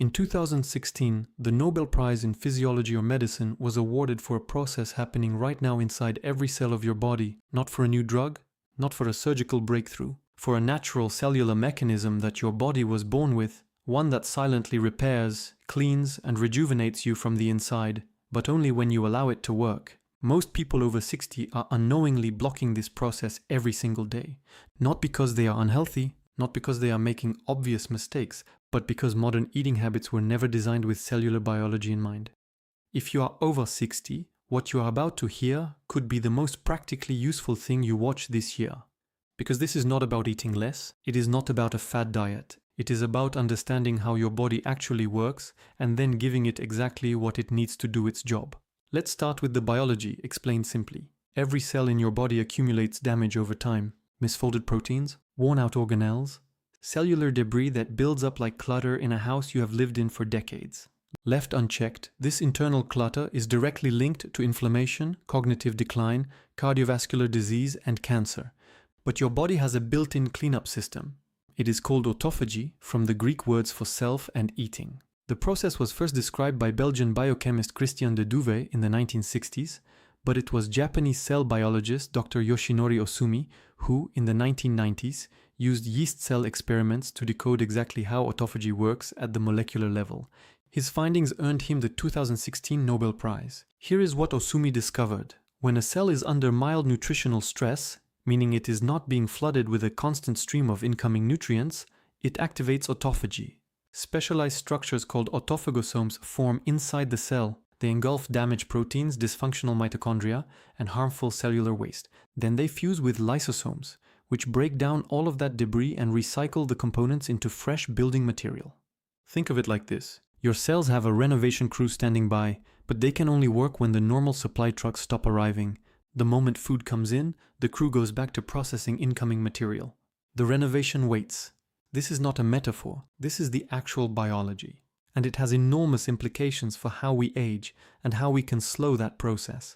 In 2016, the Nobel Prize in Physiology or Medicine was awarded for a process happening right now inside every cell of your body, not for a new drug, not for a surgical breakthrough, for a natural cellular mechanism that your body was born with, one that silently repairs, cleans, and rejuvenates you from the inside, but only when you allow it to work. Most people over 60 are unknowingly blocking this process every single day, not because they are unhealthy, not because they are making obvious mistakes, but because modern eating habits were never designed with cellular biology in mind. If you are over 60, what you are about to hear could be the most practically useful thing you watch this year. Because this is not about eating less, it is not about a fad diet. It is about understanding how your body actually works and then giving it exactly what it needs to do its job. Let's start with the biology, explained simply. Every cell in your body accumulates damage over time. Misfolded proteins, worn-out organelles, cellular debris that builds up like clutter in a house you have lived in for decades. Left unchecked, this internal clutter is directly linked to inflammation, cognitive decline, cardiovascular disease, and cancer. But your body has a built-in cleanup system. It is called autophagy, from the Greek words for self and eating. The process was first described by Belgian biochemist Christian de Duve in the 1960s, but it was Japanese cell biologist Dr. Yoshinori Osumi who, in the 1990s, used yeast cell experiments to decode exactly how autophagy works at the molecular level. His findings earned him the 2016 Nobel Prize. Here is what Osumi discovered. When a cell is under mild nutritional stress, meaning it is not being flooded with a constant stream of incoming nutrients, it activates autophagy. Specialized structures called autophagosomes form inside the cell. They engulf damaged proteins, dysfunctional mitochondria, and harmful cellular waste. Then they fuse with lysosomes, which break down all of that debris and recycle the components into fresh building material. Think of it like this. Your cells have a renovation crew standing by, but they can only work when the normal supply trucks stop arriving. The moment food comes in, the crew goes back to processing incoming material. The renovation waits. This is not a metaphor, this is the actual biology. And it has enormous implications for how we age and how we can slow that process.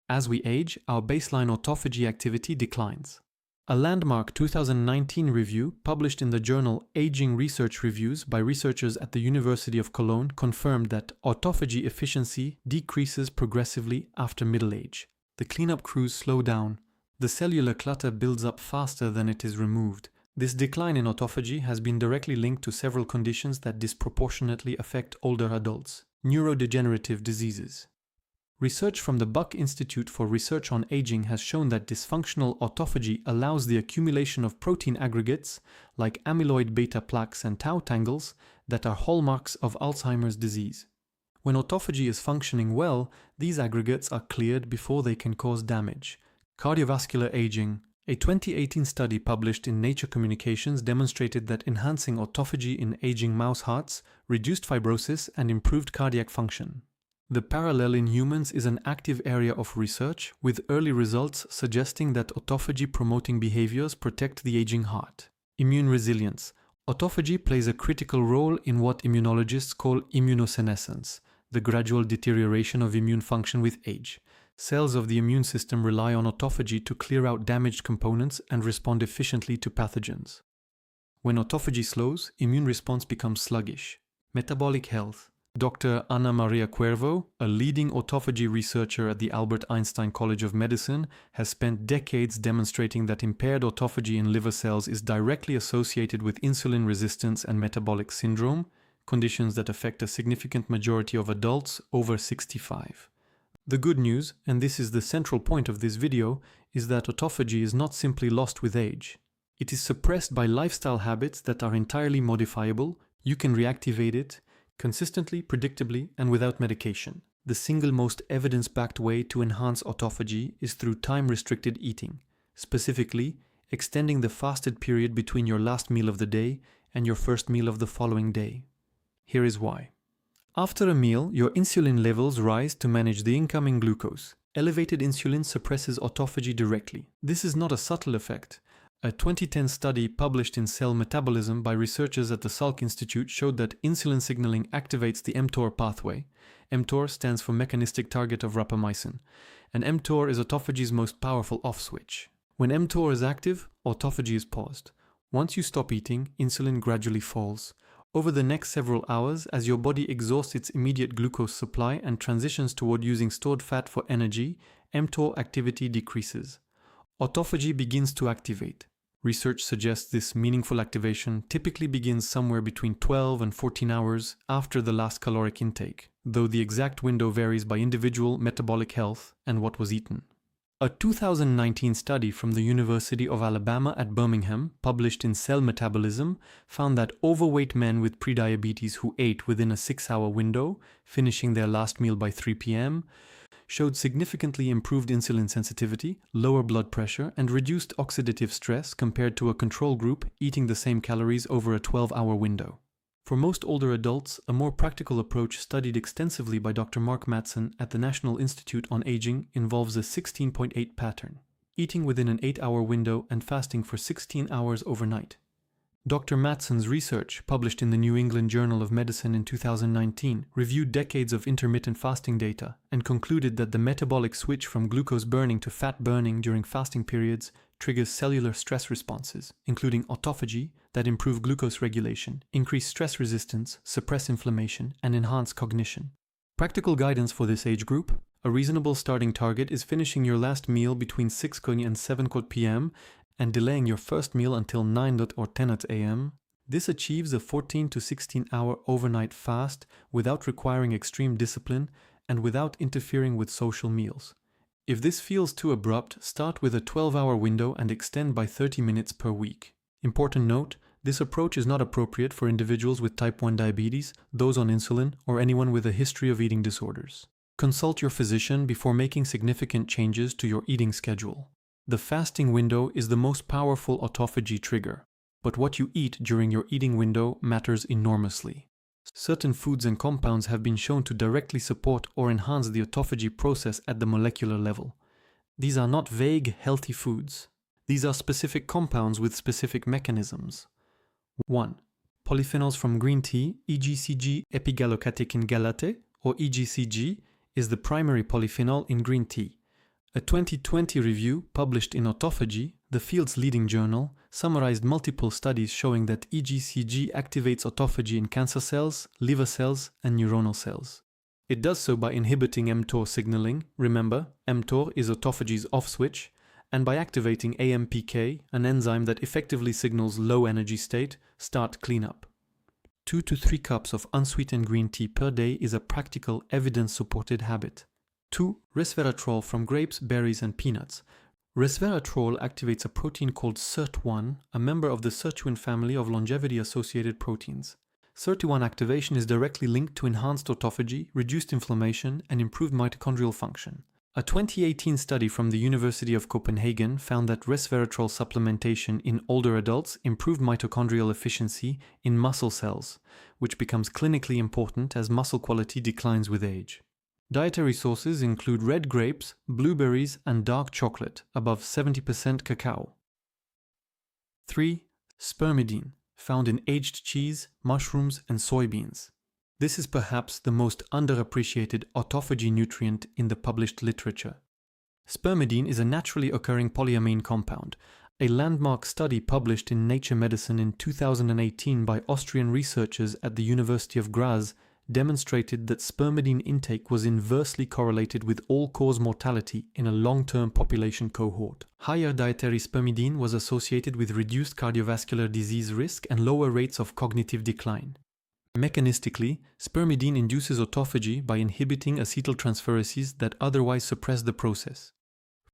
As we age, our baseline autophagy activity declines. A landmark 2019 review published in the journal Aging Research Reviews by researchers at the University of Cologne confirmed that autophagy efficiency decreases progressively after middle age. The cleanup crews slow down. The cellular clutter builds up faster than it is removed. This decline in autophagy has been directly linked to several conditions that disproportionately affect older adults. Neurodegenerative diseases. Research from the Buck Institute for Research on Aging has shown that dysfunctional autophagy allows the accumulation of protein aggregates like amyloid beta plaques and tau tangles that are hallmarks of Alzheimer's disease. When autophagy is functioning well, these aggregates are cleared before they can cause damage. Cardiovascular aging. A 2018 study published in Nature Communications demonstrated that enhancing autophagy in aging mouse hearts reduced fibrosis and improved cardiac function. The parallel in humans is an active area of research, with early results suggesting that autophagy-promoting behaviors protect the aging heart. Immune resilience. Autophagy plays a critical role in what immunologists call immunosenescence, the gradual deterioration of immune function with age. Cells of the immune system rely on autophagy to clear out damaged components and respond efficiently to pathogens. When autophagy slows, immune response becomes sluggish. Metabolic health. Dr. Ana Maria Cuervo, a leading autophagy researcher at the Albert Einstein College of Medicine, has spent decades demonstrating that impaired autophagy in liver cells is directly associated with insulin resistance and metabolic syndrome, conditions that affect a significant majority of adults over 65. The good news, and this is the central point of this video, is that autophagy is not simply lost with age. It is suppressed by lifestyle habits that are entirely modifiable. You can reactivate it consistently, predictably, and without medication. The single most evidence-backed way to enhance autophagy is through time-restricted eating, specifically extending the fasted period between your last meal of the day and your first meal of the following day. Here is why. After a meal, your insulin levels rise to manage the incoming glucose. Elevated insulin suppresses autophagy directly. This is not a subtle effect. A 2010 study published in Cell Metabolism by researchers at the Salk Institute showed that insulin signaling activates the mTOR pathway. mTOR stands for mechanistic target of rapamycin, and mTOR is autophagy's most powerful off switch. When mTOR is active, autophagy is paused. Once you stop eating, insulin gradually falls. Over the next several hours, as your body exhausts its immediate glucose supply and transitions toward using stored fat for energy, mTOR activity decreases. Autophagy begins to activate. Research suggests this meaningful activation typically begins somewhere between 12 and 14 hours after the last caloric intake, though the exact window varies by individual metabolic health and what was eaten. A 2019 study from the University of Alabama at Birmingham, published in Cell Metabolism, found that overweight men with prediabetes who ate within a 6-hour window, finishing their last meal by 3 p.m., showed significantly improved insulin sensitivity, lower blood pressure, and reduced oxidative stress compared to a control group eating the same calories over a 12-hour window. For most older adults, a more practical approach studied extensively by Dr. Mark Mattson at the National Institute on Aging involves a 16.8 pattern, eating within an 8-hour window and fasting for 16 hours overnight. Dr. Mattson's research, published in the New England Journal of Medicine in 2019, reviewed decades of intermittent fasting data and concluded that the metabolic switch from glucose burning to fat burning during fasting periods triggers cellular stress responses, including autophagy, that improve glucose regulation, increase stress resistance, suppress inflammation, and enhance cognition. Practical guidance for this age group: a reasonable starting target is finishing your last meal between 6 and 7 p.m. and delaying your first meal until 9 or 10 a.m. This achieves a 14 to 16 hour overnight fast without requiring extreme discipline and without interfering with social meals. If this feels too abrupt, start with a 12-hour window and extend by 30 minutes per week. Important note: this approach is not appropriate for individuals with type 1 diabetes, those on insulin, or anyone with a history of eating disorders. Consult your physician before making significant changes to your eating schedule. The fasting window is the most powerful autophagy trigger, but what you eat during your eating window matters enormously. Certain foods and compounds have been shown to directly support or enhance the autophagy process at the molecular level. These are not vague, healthy foods. These are specific compounds with specific mechanisms. 1. Polyphenols from green tea, EGCG epigallocatechin gallate, or EGCG, is the primary polyphenol in green tea. A 2020 review published in Autophagy, the field's leading journal, summarized multiple studies showing that EGCG activates autophagy in cancer cells, liver cells, and neuronal cells. It does so by inhibiting mTOR signaling. Remember, mTOR is autophagy's off switch, and by activating AMPK, an enzyme that effectively signals low energy state, start cleanup. 2 to 3 cups of unsweetened green tea per day is a practical, evidence-supported habit. 2. Resveratrol from grapes, berries, and peanuts. Resveratrol activates a protein called SIRT1, a member of the sirtuin family of longevity-associated proteins. SIRT1 activation is directly linked to enhanced autophagy, reduced inflammation, and improved mitochondrial function. A 2018 study from the University of Copenhagen found that resveratrol supplementation in older adults improved mitochondrial efficiency in muscle cells, which becomes clinically important as muscle quality declines with age. Dietary sources include red grapes, blueberries, and dark chocolate, above 70% cacao. 3. Spermidine, found in aged cheese, mushrooms, and soybeans. This is perhaps the most underappreciated autophagy nutrient in the published literature. Spermidine is a naturally occurring polyamine compound. A landmark study published in Nature Medicine in 2018 by Austrian researchers at the University of Graz demonstrated that spermidine intake was inversely correlated with all-cause mortality in a long-term population cohort. Higher dietary spermidine was associated with reduced cardiovascular disease risk and lower rates of cognitive decline. Mechanistically, spermidine induces autophagy by inhibiting acetyltransferases that otherwise suppress the process.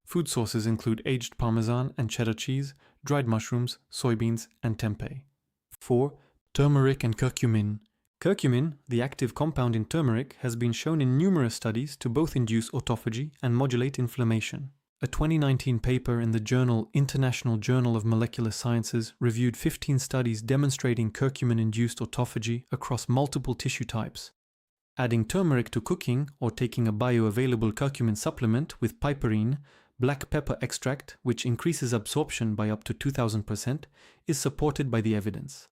Food sources include aged Parmesan and cheddar cheese, dried mushrooms, soybeans, and tempeh. 4. Turmeric and curcumin. Curcumin, the active compound in turmeric, has been shown in numerous studies to both induce autophagy and modulate inflammation. A 2019 paper in the journal International Journal of Molecular Sciences reviewed 15 studies demonstrating curcumin-induced autophagy across multiple tissue types. Adding turmeric to cooking or taking a bioavailable curcumin supplement with piperine, black pepper extract, which increases absorption by up to 2000%, is supported by the evidence.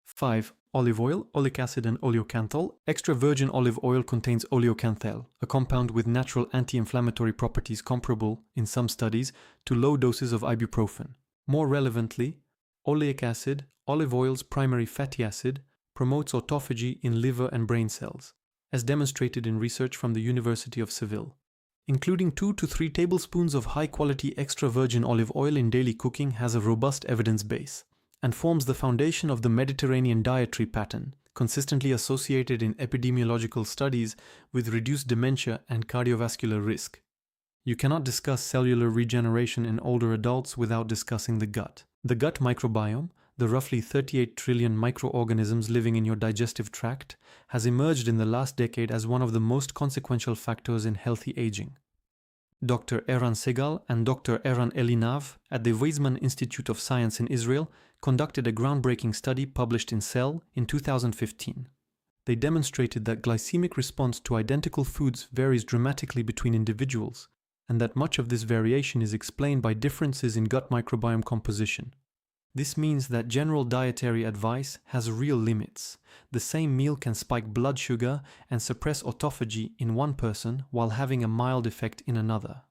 5. Olive oil, oleic acid, and oleocanthal. Extra virgin olive oil contains oleocanthal, a compound with natural anti-inflammatory properties comparable, in some studies, to low doses of ibuprofen. More relevantly, oleic acid, olive oil's primary fatty acid, promotes autophagy in liver and brain cells, as demonstrated in research from the University of Seville. Including 2 to 3 tablespoons of high-quality extra virgin olive oil in daily cooking has a robust evidence base and forms the foundation of the Mediterranean dietary pattern, consistently associated in epidemiological studies with reduced dementia and cardiovascular risk. You cannot discuss cellular regeneration in older adults without discussing the gut. The gut microbiome, the roughly 38 trillion microorganisms living in your digestive tract, has emerged in the last decade as one of the most consequential factors in healthy aging. Dr. Eran Segal and Dr. Eran Elinav at the Weizmann Institute of Science in Israel conducted a groundbreaking study published in Cell in 2015. They demonstrated that glycemic response to identical foods varies dramatically between individuals, and that much of this variation is explained by differences in gut microbiome composition. This means that general dietary advice has real limits. The same meal can spike blood sugar and suppress autophagy in one person while having a mild effect in another.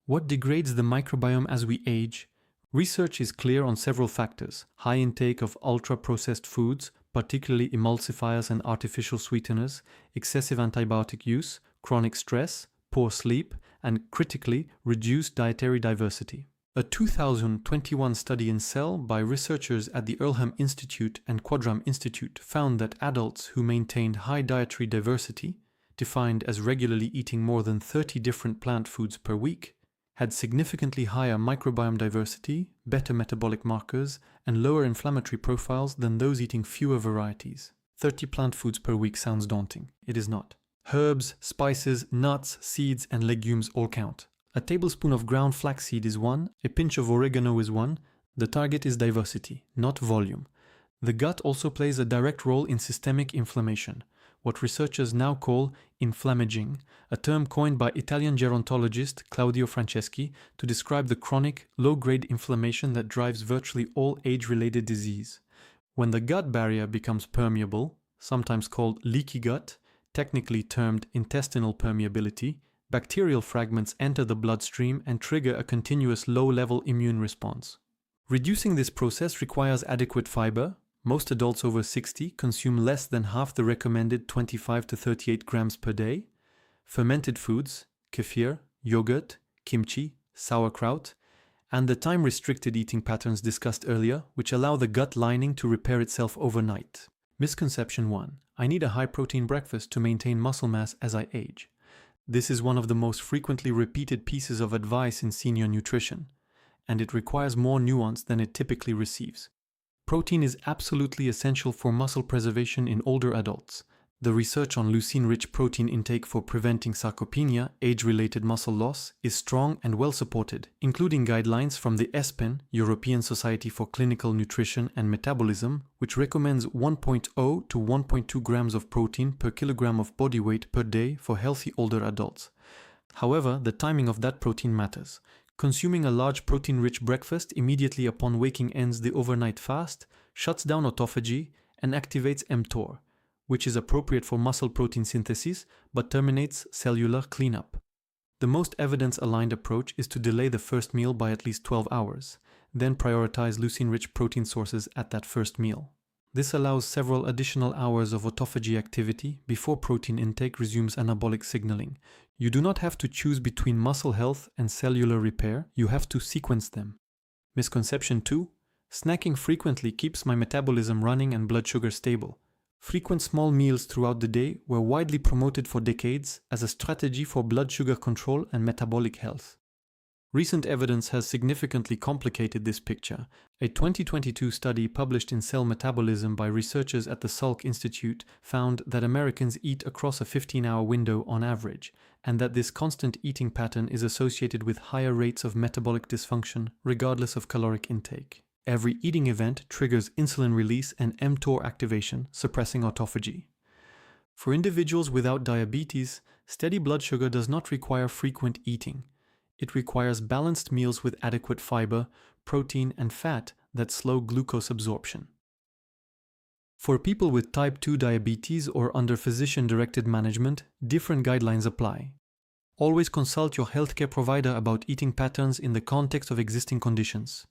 What degrades the microbiome as we age? Research is clear on several factors: high intake of ultra-processed foods, particularly emulsifiers and artificial sweeteners, excessive antibiotic use, chronic stress, poor sleep, and critically, reduced dietary diversity. A 2021 study in Cell by researchers at the Earlham Institute and Quadram Institute found that adults who maintained high dietary diversity, defined as regularly eating more than 30 different plant foods per week, had significantly higher microbiome diversity, better metabolic markers, and lower inflammatory profiles than those eating fewer varieties. 30 plant foods per week sounds daunting. It is not. Herbs, spices, nuts, seeds, and legumes all count. A tablespoon of ground flaxseed is 1, a pinch of oregano is 1. The target is diversity, not volume. The gut also plays a direct role in systemic inflammation, what researchers now call inflammaging, a term coined by Italian gerontologist Claudio Franceschi to describe the chronic, low-grade inflammation that drives virtually all age-related disease. When the gut barrier becomes permeable, sometimes called leaky gut, technically termed intestinal permeability, bacterial fragments enter the bloodstream and trigger a continuous low-level immune response. Reducing this process requires adequate fiber. Most adults over 60 consume less than half the recommended 25 to 38 grams per day. Fermented foods, kefir, yogurt, kimchi, sauerkraut, and the time-restricted eating patterns discussed earlier, which allow the gut lining to repair itself overnight. Misconception 1. I need a high-protein breakfast to maintain muscle mass as I age. This is one of the most frequently repeated pieces of advice in senior nutrition, and it requires more nuance than it typically receives. Protein is absolutely essential for muscle preservation in older adults. The research on leucine-rich protein intake for preventing sarcopenia, age-related muscle loss, is strong and well supported, including guidelines from the ESPEN, European Society for Clinical Nutrition and Metabolism, which recommends 1.0 to 1.2 grams of protein per kilogram of body weight per day for healthy older adults. However, the timing of that protein matters. Consuming a large protein-rich breakfast immediately upon waking ends the overnight fast, shuts down autophagy, and activates mTOR, which is appropriate for muscle protein synthesis but terminates cellular cleanup. The most evidence-aligned approach is to delay the first meal by at least 12 hours, then prioritize leucine-rich protein sources at that first meal. This allows several additional hours of autophagy activity before protein intake resumes anabolic signaling. You do not have to choose between muscle health and cellular repair, you have to sequence them. Misconception 2. Snacking frequently keeps my metabolism running and blood sugar stable. Frequent small meals throughout the day were widely promoted for decades as a strategy for blood sugar control and metabolic health. Recent evidence has significantly complicated this picture. A 2022 study published in Cell Metabolism by researchers at the Salk Institute found that Americans eat across a 15-hour window on average, and that this constant eating pattern is associated with higher rates of metabolic dysfunction regardless of caloric intake. Every eating event triggers insulin release and mTOR activation, suppressing autophagy. For individuals without diabetes, steady blood sugar does not require frequent eating. It requires balanced meals with adequate fiber, protein, and fat that slow glucose absorption. For people with type 2 diabetes or under physician-directed management, different guidelines apply. Always consult your healthcare provider about eating patterns in the context of existing conditions.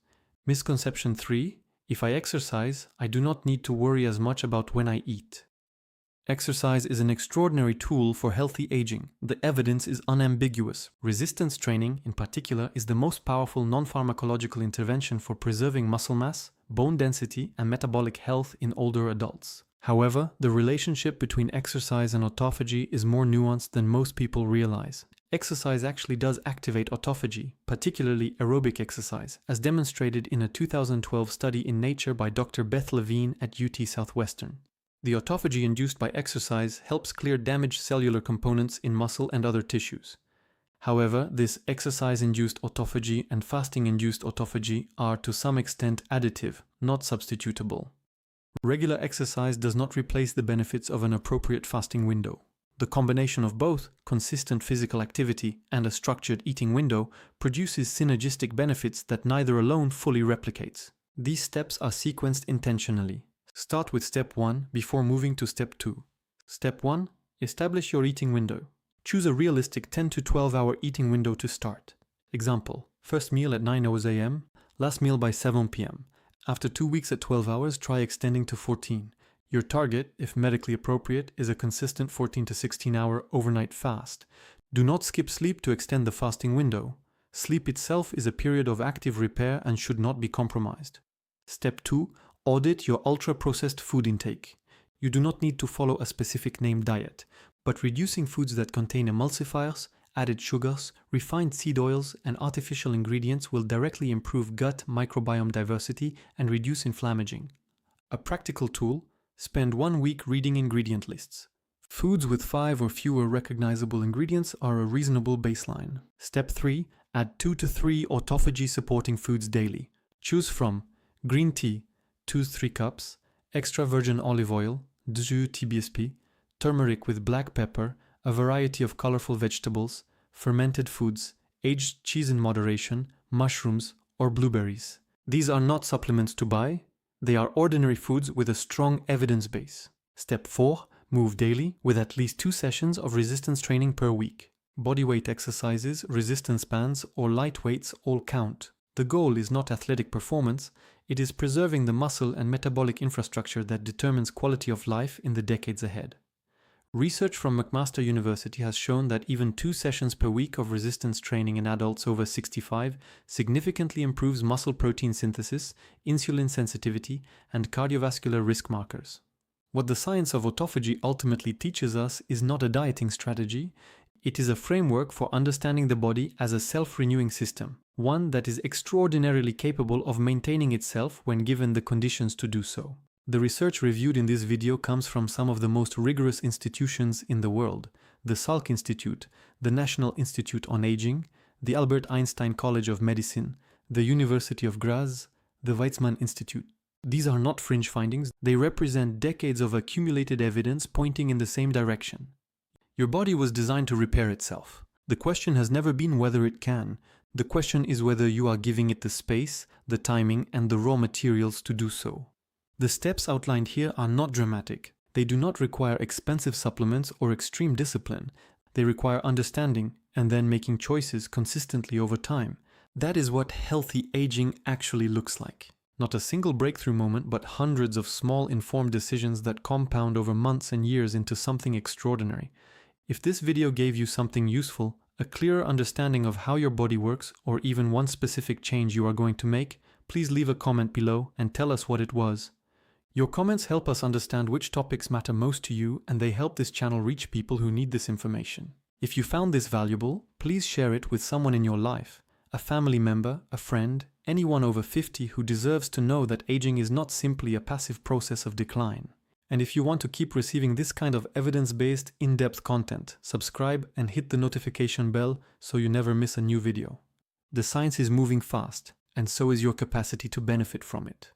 Misconception 3. If I exercise, I do not need to worry as much about when I eat. Exercise is an extraordinary tool for healthy aging. The evidence is unambiguous. Resistance training, in particular, is the most powerful non-pharmacological intervention for preserving muscle mass, bone density, and metabolic health in older adults. However, the relationship between exercise and autophagy is more nuanced than most people realize. Exercise actually does activate autophagy, particularly aerobic exercise, as demonstrated in a 2012 study in Nature by Dr. Beth Levine at UT Southwestern. The autophagy induced by exercise helps clear damaged cellular components in muscle and other tissues. However, this exercise-induced autophagy and fasting-induced autophagy are to some extent additive, not substitutable. Regular exercise does not replace the benefits of an appropriate fasting window. The combination of both, consistent physical activity and a structured eating window, produces synergistic benefits that neither alone fully replicates. These steps are sequenced intentionally. Start with step 1 before moving to step 2. Step 1. Establish your eating window. Choose a realistic 10 to 12 hour eating window to start. Example, first meal at 9 a.m., last meal by 7 p.m. After 2 weeks at 12 hours, try extending to 14. Your target, if medically appropriate, is a consistent 14 to 16 hour overnight fast. Do not skip sleep to extend the fasting window. Sleep itself is a period of active repair and should not be compromised. Step 2. Audit your ultra-processed food intake. You do not need to follow a specific named diet, but reducing foods that contain emulsifiers, added sugars, refined seed oils, and artificial ingredients will directly improve gut microbiome diversity and reduce inflammaging. A practical tool: spend 1 week reading ingredient lists. Foods with 5 or fewer recognizable ingredients are a reasonable baseline. Step 3. Add 2 to 3 autophagy-supporting foods daily. Choose from green tea, 2-3 cups, extra virgin olive oil, 2 TBSP, turmeric with black pepper, a variety of colorful vegetables, fermented foods, aged cheese in moderation, mushrooms, or blueberries. These are not supplements to buy. They are ordinary foods with a strong evidence base. Step 4. Move daily with at least 2 sessions of resistance training per week. Bodyweight exercises, resistance bands, or light weights all count. The goal is not athletic performance, it is preserving the muscle and metabolic infrastructure that determines quality of life in the decades ahead. Research from McMaster University has shown that even 2 sessions per week of resistance training in adults over 65 significantly improves muscle protein synthesis, insulin sensitivity, and cardiovascular risk markers. What the science of autophagy ultimately teaches us is not a dieting strategy. It is a framework for understanding the body as a self-renewing system, one that is extraordinarily capable of maintaining itself when given the conditions to do so. The research reviewed in this video comes from some of the most rigorous institutions in the world: the Salk Institute, the National Institute on Aging, the Albert Einstein College of Medicine, the University of Graz, the Weizmann Institute. These are not fringe findings, they represent decades of accumulated evidence pointing in the same direction. Your body was designed to repair itself. The question has never been whether it can. The question is whether you are giving it the space, the timing, and the raw materials to do so. The steps outlined here are not dramatic. They do not require expensive supplements or extreme discipline. They require understanding and then making choices consistently over time. That is what healthy aging actually looks like. Not a single breakthrough moment, but hundreds of small informed decisions that compound over months and years into something extraordinary. If this video gave you something useful, a clearer understanding of how your body works, or even one specific change you are going to make, please leave a comment below and tell us what it was. Your comments help us understand which topics matter most to you, and they help this channel reach people who need this information. If you found this valuable, please share it with someone in your life, a family member, a friend, anyone over 50 who deserves to know that aging is not simply a passive process of decline. And if you want to keep receiving this kind of evidence-based, in-depth content, subscribe and hit the notification bell so you never miss a new video. The science is moving fast, and so is your capacity to benefit from it.